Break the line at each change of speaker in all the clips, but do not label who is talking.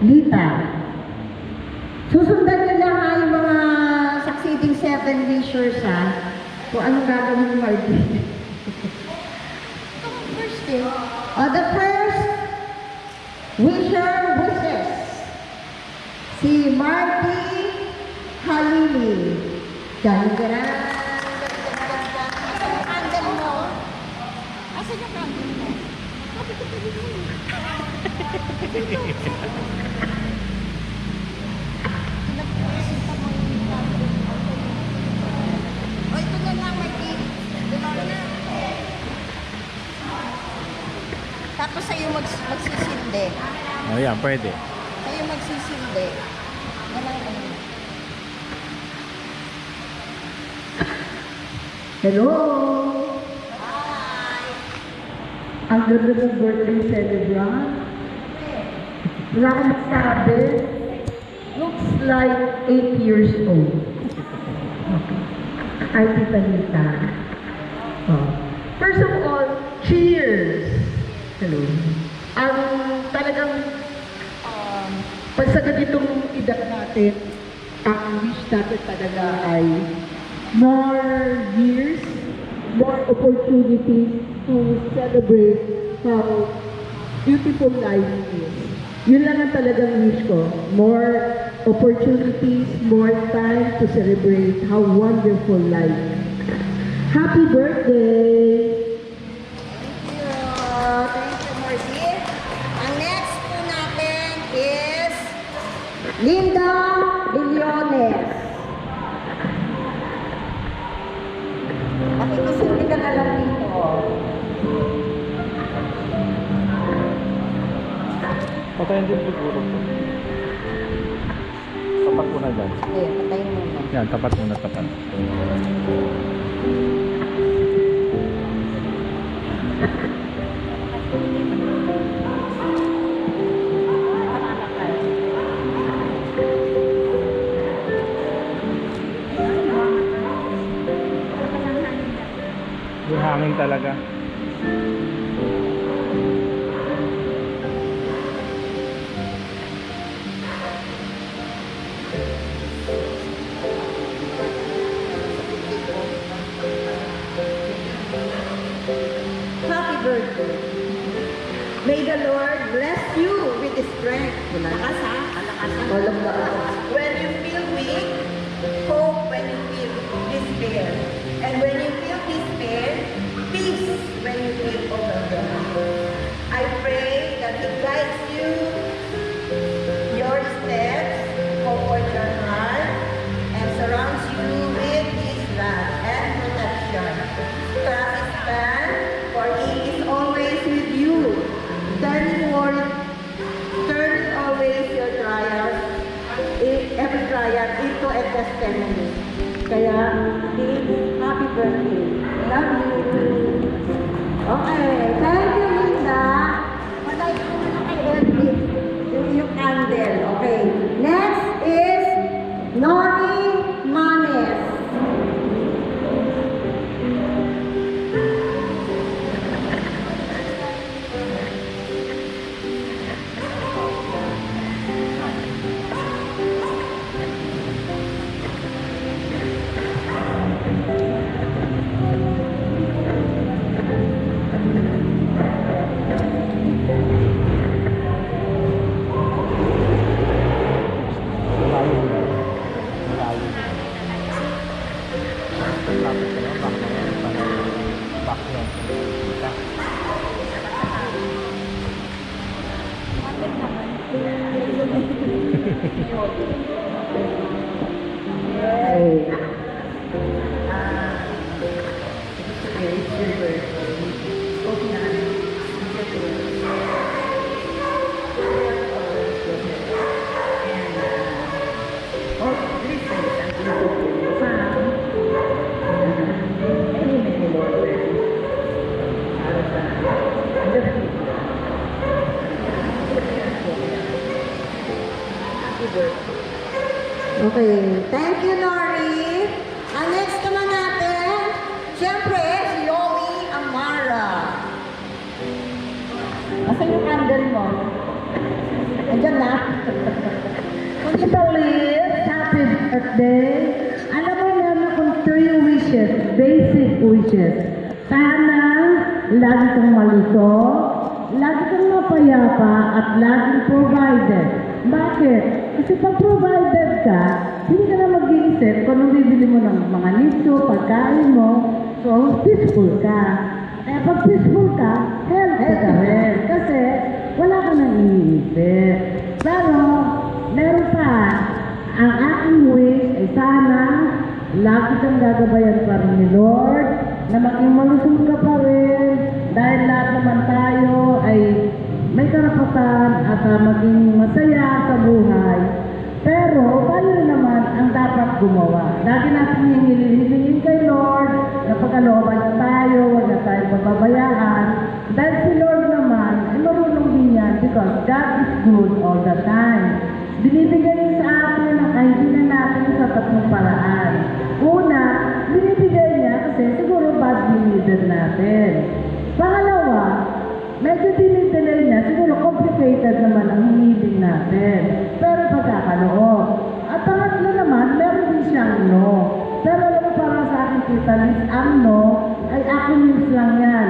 Lita. Susundan nyo lang yung mga succeeding 7 wishes ha. Kung anong gagawin ni Marty. First day. The first wishes. Si Marty Halili. Diyan.
Candle mo. Asan yung candle mo? Kapit ko pwede mo. Pinapasita mo yung candle. O, ito na lang, Marty. Dumaw na. Tapos sa'yo magsisindi.
Oh, yan, pwede.
Sa'yo magsisindi. Yan ang ano.
Hello!
Hi!
Ang ganda ng birthday celebrant. Wala akong magsabi. Looks like 8 years old. Ay, Tita Lita. Oh. First of all, cheers! Hello. Ang talagang pag sa ganitong edad natin, ang wish natin talaga ay more years, more opportunities to celebrate how beautiful life is. Yun lang ang talagang wish ko. More opportunities, more time to celebrate how wonderful life is. Happy birthday!
Thank you, Marty. Ang next po natin is
Linda Billones.
pakikisundi ka na lang dito.
Patayin din siguro po. Tapat muna dyan.
Okay, patayin mo na.
Yan, tapat muna, tapat. Yung hangin talaga.
Happy birthday. May the Lord bless you with strength.
Malakas ha? Malakas ha?
All of the
When you feel weak, hope when you feel despair. And when you feel despair, peace when you feel overwhelmed. I pray that He guides you, your steps, comfort your heart, and surrounds you with His love and protection. Trust His plan, for He is always with you. Turn always your trials, every trial into a testimony. Kaya, happy birthday. Love you.
Okay, thank you, Linda.
Patay ko muna kay Edwin.
Yung candle. Okay. Next is Nori Manes.
Malayo na. Malayo na. Tapos ka lang, back na yan. Back yan. Back.
Yay.
Okay, thank you, Nori. Ang next naman natin, siyempre, si Yowie Amara.
Asan yung candle mo? Andiyan na. Tita Liz, happy birthday. Alam mo meron akong 3 wishes, basic wishes. Sana lagi kang malusog, lagi kang mapayapa, at laging provided. Bakit? Kasi pag provided ka, hindi ka na mag-iisip kung anong bibili mo ng mga nitso, pagkain mo, so peaceful ka. Kaya pag peaceful ka, healthy ka rin. Kasi wala ka nang iniisip. Pero, meron pa, ang aking wish ay sana lagi kang gagabayan pa rin ni Lord, na maging malusog ka pa rin, dahil lahat naman tayo ay may karapatan at maging masaya sa buhay. Pero tayo naman ang dapat gumawa. Lagi natin hingilin kay Lord na pagkalooban na tayo, huwag na tayo pababayaan. Dahil si Lord naman ay marunong din yan because God is good all the time. Binibigay niya sa atin ang kahilingan natin sa tatlong paraan. Una, binibigay niya kasi siguro bad leader natin. Pangalawa, medyo dinidelay niya, siguro complicated naman ang hinihiling natin. Pero pagkakaloob. At pangatlo naman, meron din siyang no. Pero alam mo parang sa akin, Tita Liz, ang no ay acronyms lang yan.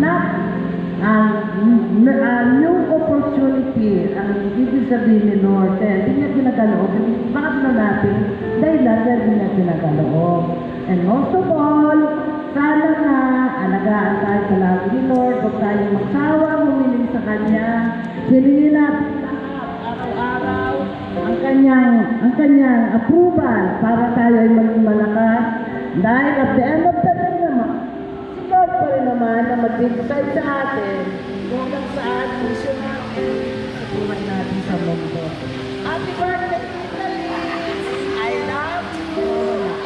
Not new opportunity ang ibig sabihin ni Lord. Hindi niya pinagaloob. Bakit na natin? Dahil hindi niya pinagaloob. And most of all, sana na alagaan tayo sa lagi ni Lord. Huwag tayo magsawa, humiling sa Kanya. Hilingin natin lahat, araw-araw, ang kanyang approval para tayo ay maging malakas. Dahil at the end of the day naman, si Lord pa rin naman na mag-decide sa atin kung hanggang saan mission natin sa buhay natin sa mundo. Happy birthday, Tita Liz! I love you!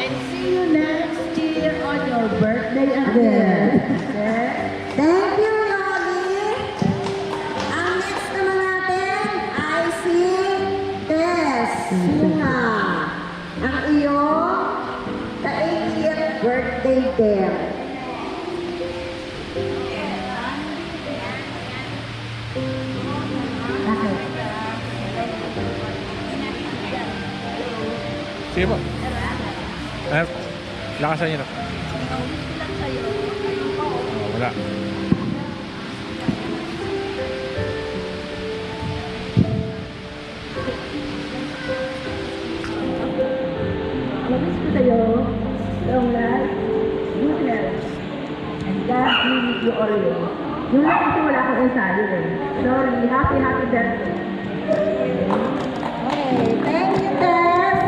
And see you next year on your birthday again. Okay?
Thank you, Loli. Ang next naman natin ay si Tess Sinha. Ang iyong ka-80th birthday there. Bakit?
Sige po. Lakasan niyo na. Wala.
Labis ko sa'yo, long life, good health, and God be with you always. Yun lang kasi wala akong ensayo eh. Sorry, happy birthday.
Okay, thank you, Tess.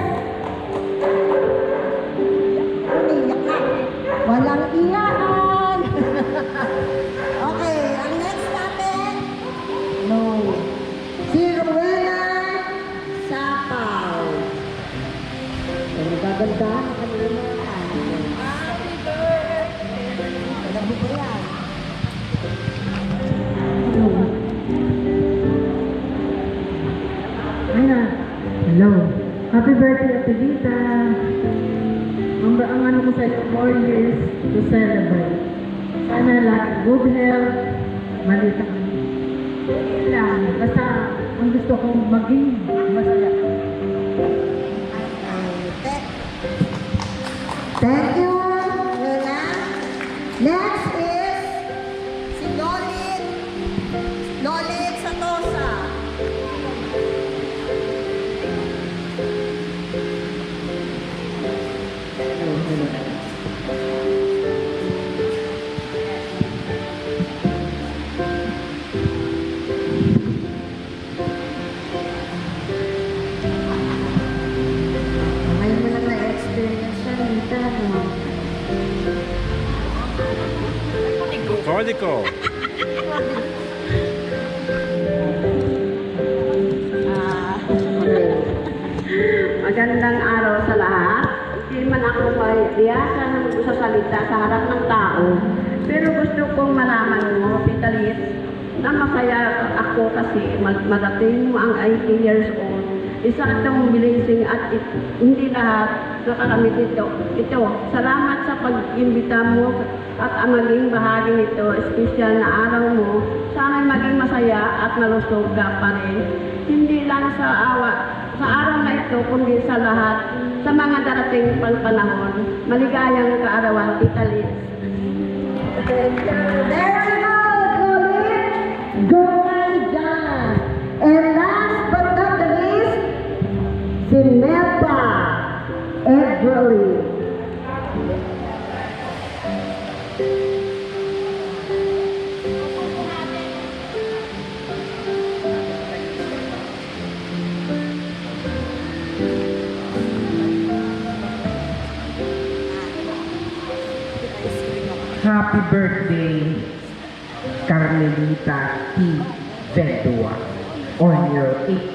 Umiyak ka. Walang iyaan. Okay, ang next natin,
No.
si Rowena Sapaw.
Pero gaganda ang kanilang mga tao.
Happy birthday. Alam mo ba yan?
Ayan. Hello. Happy birthday, Ate Dita. Ang ano ko sa'yo, 4 years to celebrate. Sana lahat good health, malita ka. Yun lang. Basta ang gusto kong maging masaya.
Thank you, Rowena. Next is si Lolit. Lolit Satosa.
Ngayon mo lang na-experience siya, Lita, no?
Código.
Magandang araw sa lahat. Hindi man ako mahiyasan na magsasalita sa harap ng tao. Pero gusto kong malaman mo, Tita Liz, na masaya ako kasi madating mo ang 80 years old. Isa itong blessing at hindi lahat nakakamit ito. Salamat sa pag-imbita mo at ang maging bahagi nito, espesyal na araw mo. Sana'y maging masaya at malusog ka pa rin. hindi lang sa araw na ito, kundi sa lahat, sa mga darating pang panahon. Maligayang kaarawan, Tita Liz.
There you go, Colin. Go John. And last but not the least, si Melba Edgerly.
Happy birthday, Carmelita T. Vedua, on your 8th.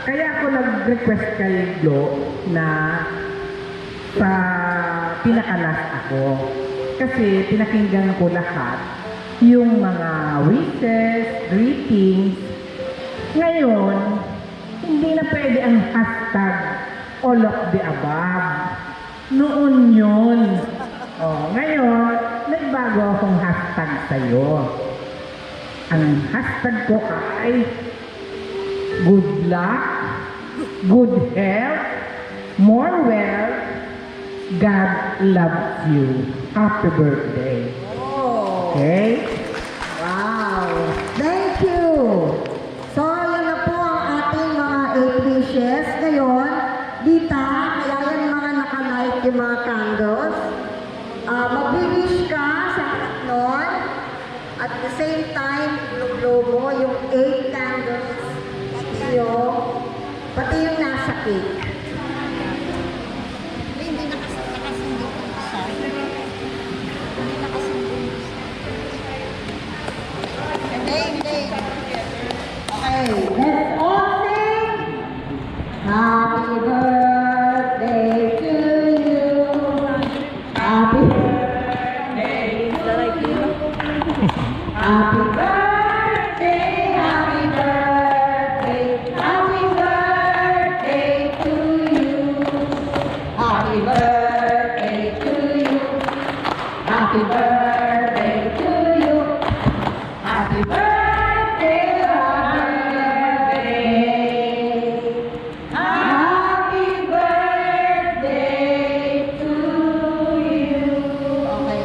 Kaya ako nag-request kay Glo na sa pinakalas ako. Kasi pinakinggan ko lahat yung mga wishes, greetings. Ngayon, hindi na pwede ang hashtag all of the above. Noon yun. Ngayon, nagbago akong hashtag sa'yo. Ang hashtag ko ay good luck, good health, more wealth, God loves you. Happy birthday. Okay?
Wow! Thank you! So, yun na po ang ating mga 8 wishes. Ngayon, Dita, kaya yan mga nakalight yung mga candles. Mag-wish ka sa nun. At the same time, glow mo yung 8 candles sa'yo. Pati yung nasa cake.
Hindi nakasundo ko isa. Hindi nakasundo ko isa. Hindi.
Okay, let's all sing. Happy birthday to you. Happy birthday to you. Happy birthday, happy birthday, happy birthday to you. Happy birthday to you. Happy birthday to you. Happy birthday, happy birthday. Happy birthday to you. Okay.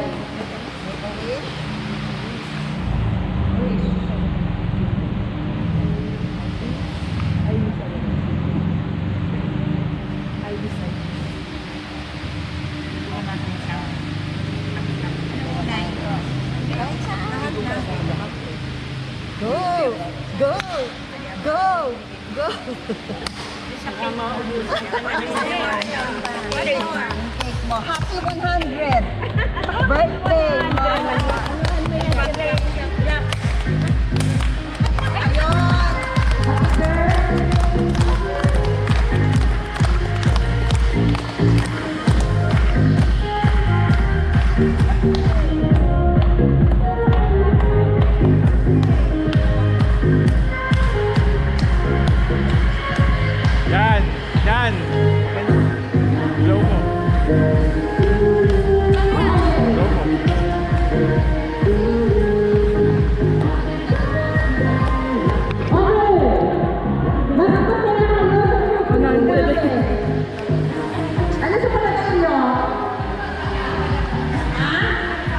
Go! Go! Go! Go! Cake mo. Happy 100! Birthday!